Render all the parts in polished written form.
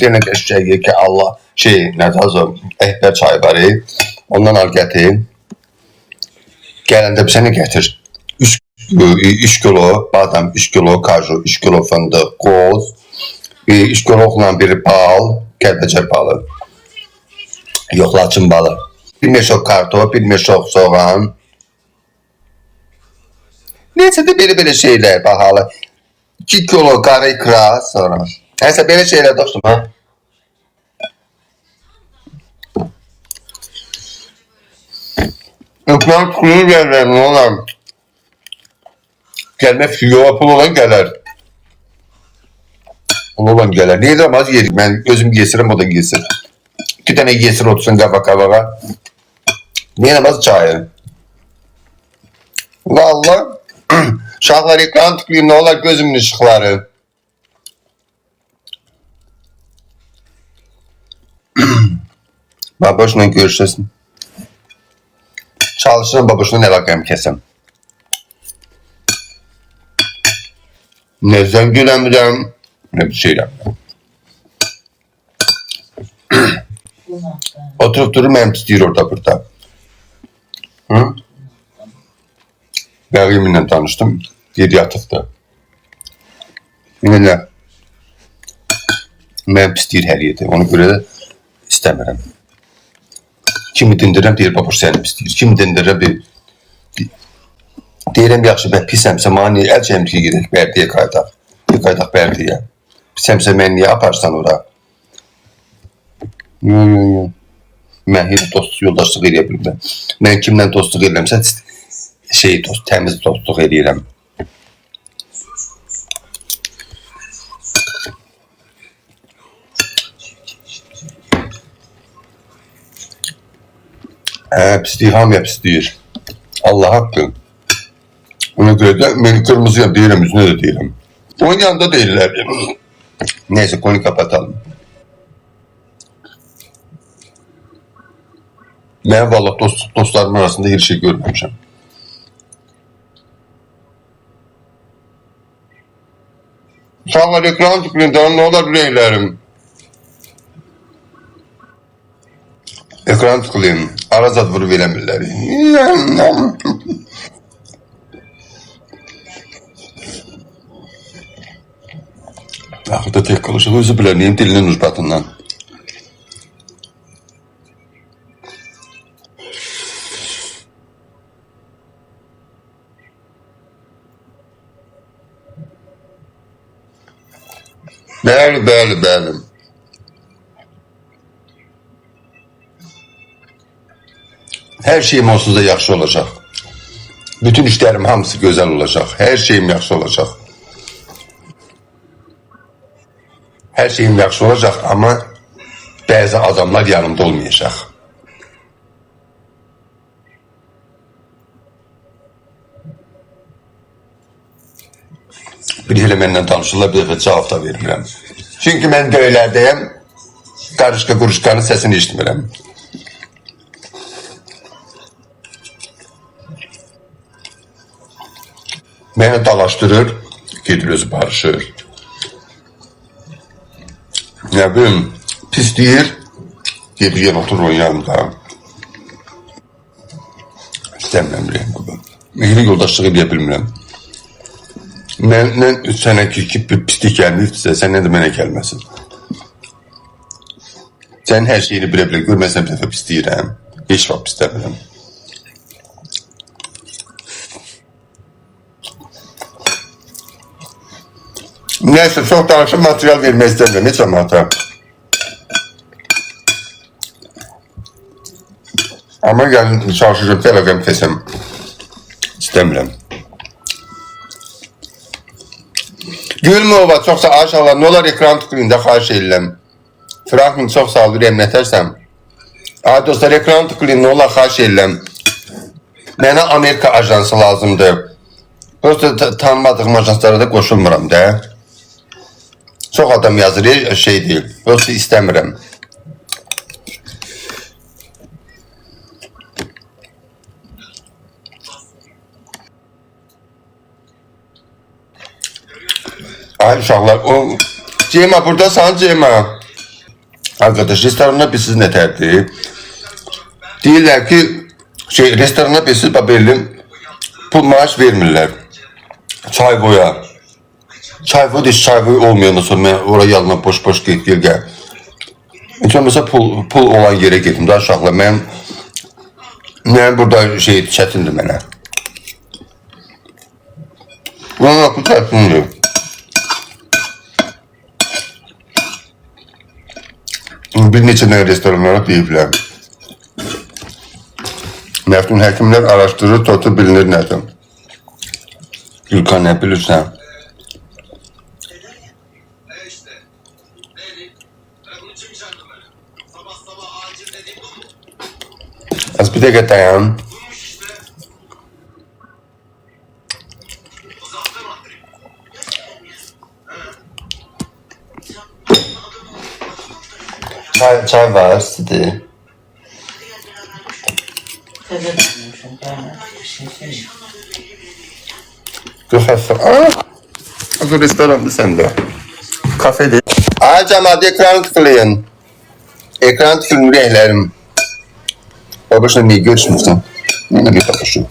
Yine geçeceği ki Allah ne lazım ehber çay var. Ondan al getir. Gelende bir sene getir. 3 kilo badem, 3 kilo kaju, 3 kilo fındık, koz, 3 kilo bir bal, kəlbəcər balı, yox laçın balı, bir meşok kartof, bir meşok soğan. Neyse de belə şeyler bahalı. 2 kilo qara ikra sonra. Neyse belə şeyler dostum ha. Ekran kuru yerler ne olan? Gelme fiyola pul olan gelir. Olan gelir. Neydi ama az yedik. Ben gözüm yesirim o da yesin. 2 tane yesir otursun kafa. Neydi ama az çayı. Valla. Şahlar ekran tıklıyor ne olar gözümün ışıkları. Baboşla görüşürsün. Çalışırım baboşla ne bakayım kesim. Ne zengülemden ne bir şeyler. Oturup durum hem istiyor orada burada. Hı? Beğimle tanıştım. Geriyatıqda. Yine ben istiyor her yerde. Ona göre de istemiyorum. Kimi dindirirəm deyir baboş səni istiyor. Kimi dindirirəm deyirəm yaxşı ben pisəmsə mani el cəmliyə gedək bərdiyə qaydaq. Qaydaq bərdiyə. Pisəmsə mən niyə aparsan ora? Yo. Mən heç dost yoldaşlıq edə bilmirəm. Mən kimlə dostluq edirəmsə təmiz dostluq edirəm. Pisliği hamıya pisliğir. Allah hakkı. Ona göre de ben kırmızıyım değilim, yüzüne de değilim. Onun yanında değiller. Neyse konuyu kapatalım. Ben valla dostlarım arasında hiçbir şey görmemişim. Sağlar ekran tıklığından ne olur bireylerim. Ekran tıklayayım. Arazat vurup eləmirlər. Axıda tek kalışıq özü bilər. Neyim dilinin ucbatından. Bəli. Her şeyim onsuz da yaxşı olacaq. Bütün işlerim hamısı güzel olacaq. Her şeyim yaxşı olacaq. Her şeyim yaxşı olacaq ama bazı adamlar yanımda olmayacaq. Bir elə məndən danışırlar, bir dəfə cavab da vermirəm. Çünki mən döylərdəyəm, qarışqa-quruşqanın səsini işitmirəm. Beni dalaştırır, gedir özü barışır. Ne bileyim, pis deyir, gedir yen oturur onun yanında. İstəmirəm biləyim bu. Mehri yoldaşlığı deyə bilmirəm. Məndən sənə ki pislik gəlməyibdirsə, səndən də mənə gəlməsin. Sən hər şeyini bilə görməsən bir dəfə pis deyirəm. Heç vaxt pis demirəm. Neyse çok danışıp materyal vermek istemiyorum. Hiç ama ama gelin çalışacağım telefon kesem. İstemiyorum. Gülme ova çok sağ aşağılar. Ne olur ekran tıklayınca xahiş edirəm. Franklin çok sağ ol emnətərsəm. Dostlar ekran tıklayın ne olur xahiş edirəm. Mənə Amerika ajansı lazımdır. Prosta tanımadığım ajanslara da qoşulmuram da. Çok adam yazır şey değil. Yoksa istemiyorum. Ay uşaqlar, o Cema buradasan Cema. Arkadaş restorana bilsiz ne terdi? Deyirlər ki restorana bilsiz belli pul maaş vermirlər. Çayvoya. Çayvoy da çayvoy olmayandan sonra mən oraya yanına boş gel gel. Heç olmasa pul olan yere getdim. Daha uşaqlar mən burada çətindir mənə. Bunun aklı çətindir. Bir neçə restoranlara deyiblər. Məftun həkimlər araşdırır, totu bilinir nədir. Gülkan ne bilirsən? Az bir dəqiqə dayan. Çay var, sizi. Az o restoranda sende. Kafede. Cemaat ekranı tıklayın. Ekran tıklayın rehlerim. Babasına niye görüşmüşsün? Ne bir babası?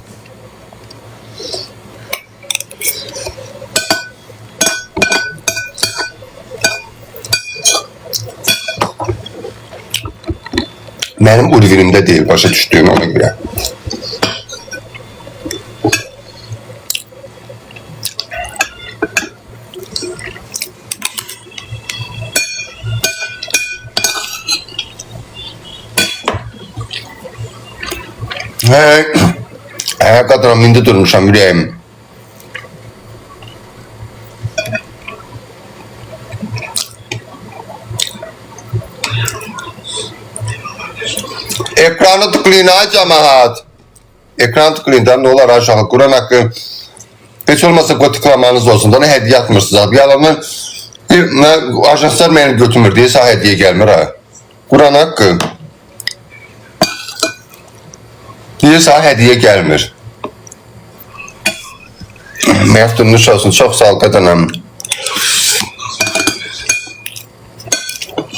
Benim urvinimde değil, başa düştüğüm ona göre. Ayağa kadar mindi durmuşam yüreğim. Ekranı tıklayın ha cemaat. Ekran tıklayın da ne olur aşağı. Kur'an hakkı hiç olmasa o tıklamanız olsun. Da ne hediye atmışsınız abi. Yalanlar ajanslar beni götürmür diye sağ hediye gelmir ha. Kur'an hakkı. Diye sağ hediye gelmir. Meftunluş olsun. Çok sağ ol kadınım.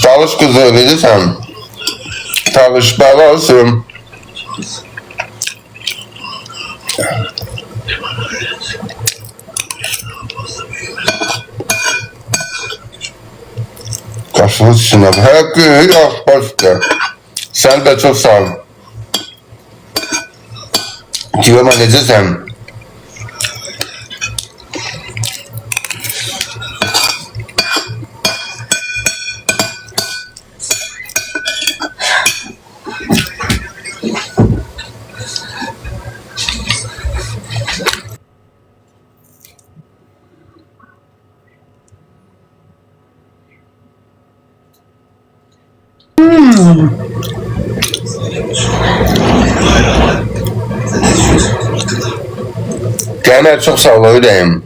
Çalış kızı ne desem. Çalış bana olsun. Kaşını sınav. Hakkı yok başka. Sen de çok sağ ol. Diyorum ne desem. Kemal çok sağ ol öyleyim.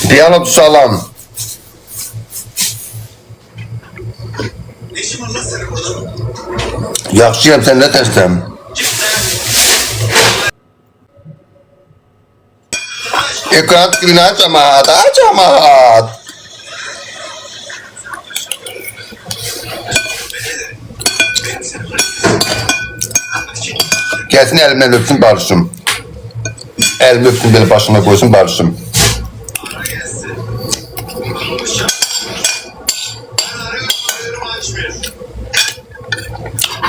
Diyalog salam. Yaxşıyam, sən nə tərsəm? Ekran tıklayın ha cemaat, ha cemaat. Gəlsin əlimdən öpsün barışım. Elimi öpsün belə başına koysun barışım.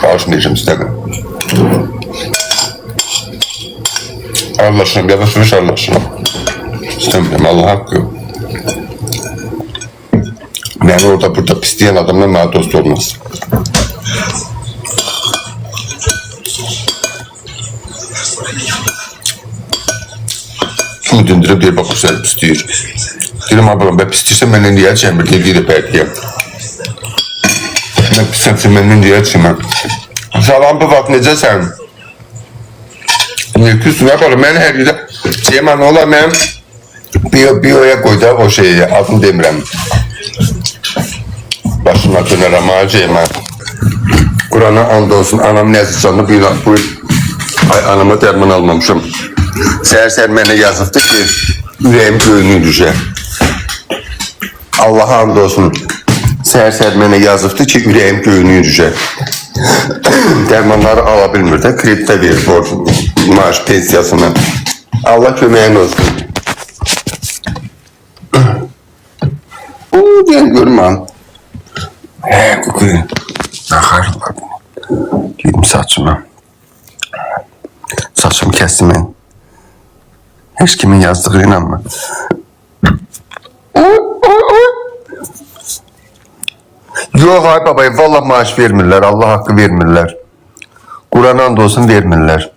Barışım diyeceğim size. Allah'ım yavaş yavaş Allah'ım. İstemiyorum Allah hakkı. Ben orada burada pisleyen adamla bana dost olmaz. Şunu döndürüp bir bakıp sen pisliyor. Dedim ablam ben pisliyorsam benden diye açayım bir de belki. Ben pisliyorsam benden diye açayım. Salam bu vaxt necəsən? Niyə küsün? Yapalım, mən hər yerdə Cemal ola, mən Biyoya koy da o şeyi, adını demirəm. Başına dönərəm, acıyım. Kur'an'a and olsun, anam nəzir canlı bu ay anama dərman almamışım. Səhər mənə yazıbdı ki, ürəyim göğünü düşər. Allah'a and olsun. Səhər mənə yazıbdı ki, ürəyim göğünü düşər. Dərmanları ala bilmir də, kreditə verir borcunu, maaş pensiyasını. Allah köməyin olsun. Gel görməm. Kukuyu. Naxarlar bunu. Gedim saçıma. Saçımı kestim ben. Hiç kimin yazdığı inanma. Yok ay babayı vallahi maaş vermirler. Allah hakkı vermirler. Kur'an and olsun vermirler.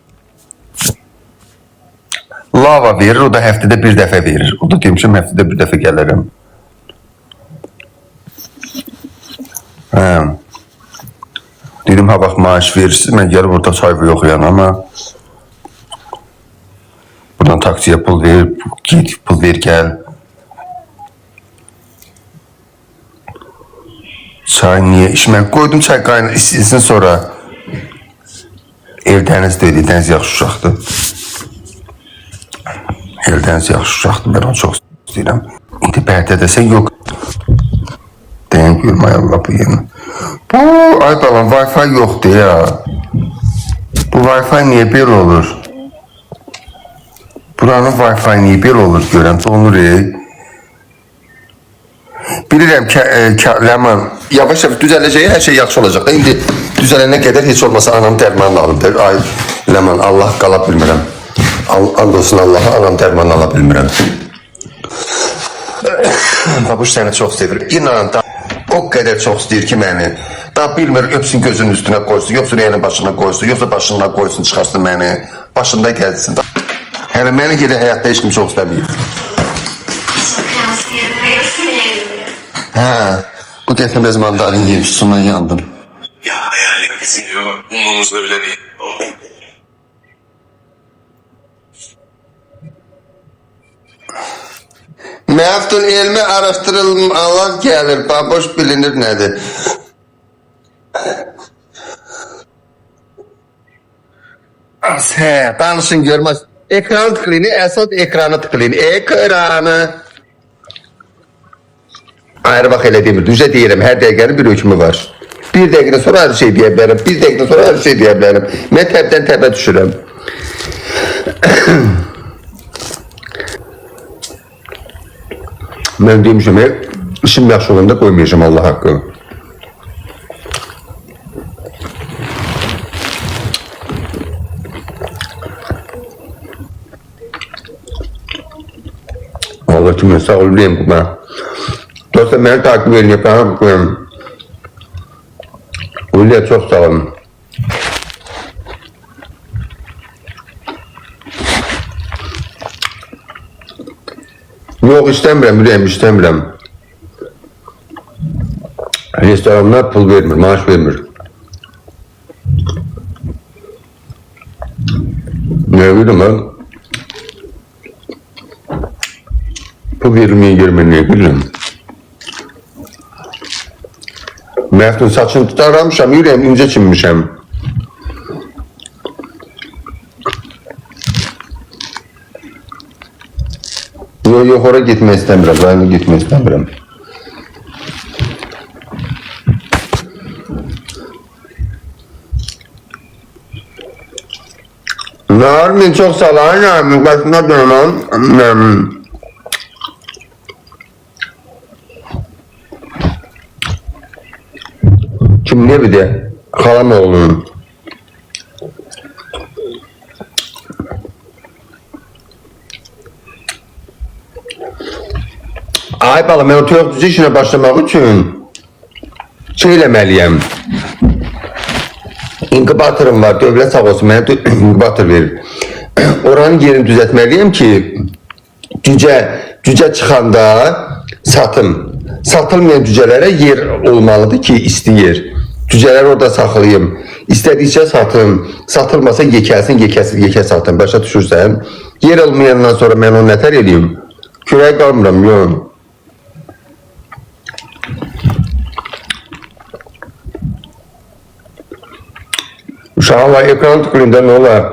Lava verir, o da həftədə bir dəfə verir. O da demişim həftədə bir dəfə gələrəm. Dedim ha bak maaş verirsiniz, ben gelip burada çay yoxlayam ama buradan taksiye pul ver, git pul ver gel. Çay niye? Ben koydum çay kaynar istesin sonra. Evdəniz deyil, Eldəniz yaxşı uşaqdır. Eldəniz yaxşı uşaqdır, ben onu çok istəyirəm. İndi bərdə desən yok. Deyən görmə Allah bu yerini. Bu ay balam Wi-Fi yoktu ya. Bu Wi-Fi niye bir olur? Buranın Wi-Fi niye bir olur görəm, donur Bilirəm ki, Ləman, yavaş düzələcək, hər şey yaxşı olacaq da. İndi düzələnə qədər heç olmasa anam dərmanını alıb. Ay Ləman, Allah qala bilmirəm. And olsun Allah'a, anam dərmanını ala bilmirəm. Babuş səni çox sevir. İnan da o kadar çok istəyir ki məni. Da bilmir öpsün gözünün üstüne koysun, yoksa rəyinin başına koysun, yoksa başına koysun, çıxarsın məni. Başında gəlsin. Hələ məni gedək həyatda heç kim çox istəməyir. Bu dəfə biraz mandalin yemiş, sonra yandım. Ya hayal etmesin diyor, umduğumuzda bile değil. Məftun elmi araşdırılmalar gəlir, baboş bilinir nədir? Danışın görmez. Ekranı tıklayın, əsas ekranı tıklayın. Ekranı. Ayrı bak elə demir, düzə deyirəm, hər dəqiqənin bir hükmü var. Bir dəqiqədən sonra hər şey deyə bilərəm, bir dəqiqədən sonra hər şey deyə bilərəm. Mən təbdən təbə düşürəm. Ben demişim, işim yaxşı olanda koymayacağım Allah hakkı. Allah kimin sağ ol bileyim bu ben. Dostlar beni takip edin yapana bakıyorum. Öyle çok sağ olun. Yok istemiyorum, bileyim istemiyorum. Restoranlar pul vermir, maaş vermir. Ne bileyim ben? Pul verilmeye girmeyi ne bileyim. Məftun saçını tutaramışam, yüreğim ince çinmişəm. Yok oraya gitmek istemiyorum, ben gitmek istemiyorum. Narmin çok sağ ol, Narmin başına dönemem. Kim ne bir de? Halam oğlunun. Ay balam, mən o toyuq işinə başlamaq üçün şey eləməliyəm. İnkubatörüm var, dövlət sağ olsun, mənə inkubatör verir. Oranın yerini düzəltməliyəm ki, cücə çıxanda satım. Satılmayan cücələrə yer olmalıdır ki, istəyir. Cücələri orada saxlayayım. İstədikcə satım. Satılmasa yekəlsin, yekə satım. Başa düşürsən? Yer olmayandan sonra mən onu nətər edeyim? Kürək qalmıram, yox. Uşaqlar ekran tıklayında nə olar?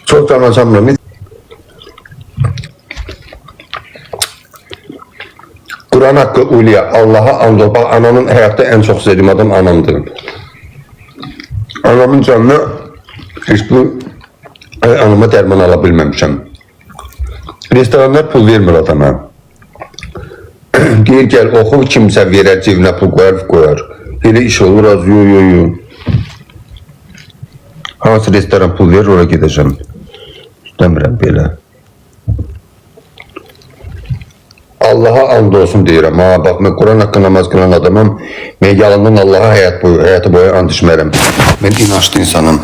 Çox canasamıram. Kur'an hakkı Ulya, Allah'a and ol. Bak, anamın hayatta en çok sevdiğim adam anamdır. Anamın canını hiç bu anama derman alabilmemişim. Restoranlar pul vermir adama. Deyir gel oxu, kimsə verər cebinə pul qoyar. Elə iş olur az, yo. Hansı restoran pul verir, oraya gedəcəm. İstəmirəm belə. Allah'a and olsun deyirəm. Ha, bak, mən Kur'an haqqı namaz kılan adamım. Mən yalandan Allah'a hayatı boyu and içmərəm. Mən inançlı insanım.